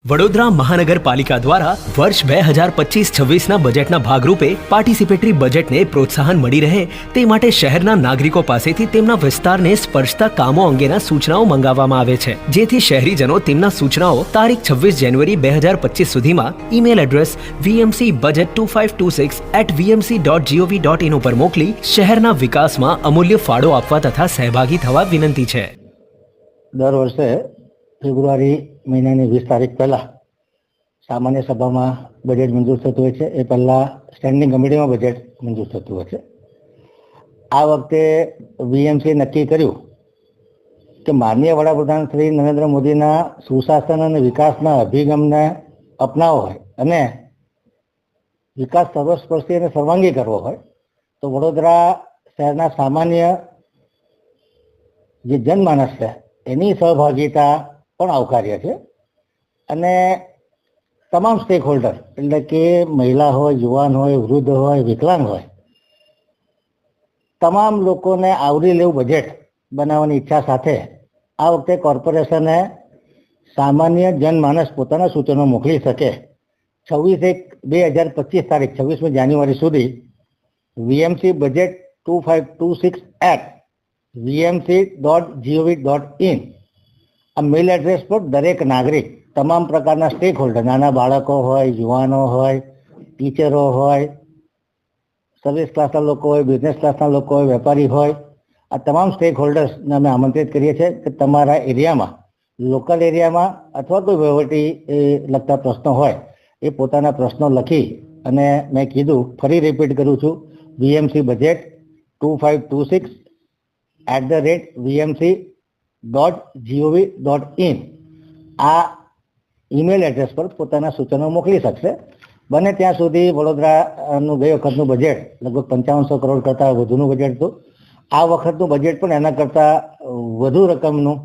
વડોદરા મહાનગરપાલિકા દ્વારા વર્ષ 2025-26ના બજેટના ભાગરૂપે પાર્ટિસિપેટરી બજેટને પ્રોત્સાહન મળી રહે તે માટે શહેરના નાગરિકો પાસેથી તેમના વિસ્તારને સ્પર્શતા કામો અંગેના સૂચનાઓ મંગાવવામાં આવે છે, જેથી શહેરીજનો તેમના સૂચનાઓ તારીખ 26 જાન્યુઆરી 2025 સુધીમાં ઈમેલ એડ્રેસ vmcbudget2526@vmc.gov.in ઉપર મોકલી શહેરના વિકાસમાં અમૂલ્ય ફાળો આપવા તથા સહભાગી થવા વિનંતી છે। દર વર્ષે ફેબ્રુઆરી મહિનાની 20 તારીખ પહેલા સામાન્ય સભામાં બજેટ મંજૂર થતું હોય છે। એ પહેલા સ્ટેન્ડિંગ કમિટીમાં બજેટ મંજૂર થતું હોય છે। આ વખતે વીએમસી નક્કી કર્યું કે માનનીય વડાપ્રધાન શ્રી નરેન્દ્ર મોદીના સુશાસન અને વિકાસના અભિગમને અપનાવવો હોય અને વિકાસ સર્વસ્પર્શી અને સર્વાંગી કરવો હોય તો વડોદરા શહેરના સામાન્ય જે જનમાનસ છે એની સહભાગિતા પણ આવકાર્ય છે અને તમામ સ્ટેક હોલ્ડર એટલે કે મહિલા હોય, યુવાન હોય, વૃદ્ધ હોય, વિકલાંગ હોય, તમામ લોકોને આવરી લેવું બજેટ બનાવવાની ઈચ્છા સાથે આ વખતે કોર્પોરેશને સામાન્ય જનમાનસ પોતાના સૂચનો મોકલી શકે 26/1/2025 તારીખ 26મી જાન્યુઆરી સુધી વીએમસી બજેટ 2526@vmc.gov.in આ મેલ એડ્રેસ પર દરેક નાગરિક તમામ પ્રકારના સ્ટેક હોલ્ડર, નાના બાળકો હોય, યુવાનો હોય, ટીચરો હોય, સર્વિસ ક્લાસના લોકો હોય, બિઝનેસ ક્લાસના લોકો હોય, વેપારી હોય, આ તમામ સ્ટેક હોલ્ડર્સને અમે આમંત્રિત કરીએ છીએ કે તમારા એરિયામાં, લોકલ એરિયામાં અથવા કોઈ વહીવટી લગતા પ્રશ્નો હોય એ પોતાના પ્રશ્નો લખી અને મેં કીધું, ફરી રિપીટ કરું છું, વીએમસી બજેટ 2526@vmc.gov.in આ ઈમેલ એડ્રેસ પર પોતાના સૂચનો મોકલી શકશે। બને ત્યાં સુધી વડોદરાનું ગઈ વખતનું બજેટ લગભગ 5500 કરોડ કરતાં વધુનું બજેટ હતું। આ વખતનું બજેટ પણ એના કરતાં વધુ રકમનું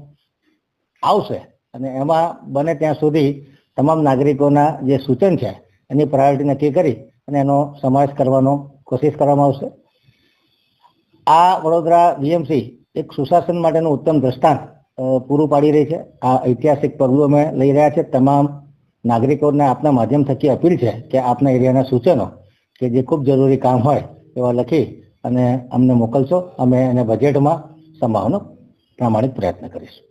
આવશે અને એમાં બને ત્યાં સુધી તમામ નાગરિકોના જે સૂચન છે એની પ્રાયોરિટી નક્કી કરી અને એનો સમાવેશ કરવાનો કોશિશ કરવામાં આવશે। આ વડોદરા વીએમસી એક સુશાસન માટેનું ઉત્તમ દ્રષ્ટાંત પૂરું પાડી રહી છે। આ ઐતિહાસિક પગલું અમે લઈ રહ્યા છે। તમામ નાગરિકોને આપના માધ્યમ થકી અપીલ છે કે આપના એરિયાના સૂચનો કે જે ખૂબ જરૂરી કામ હોય એવા લખી અને અમને મોકલશો, અમે એને બજેટમાં સમાવવાનો પ્રામાણિક પ્રયત્ન કરીશું।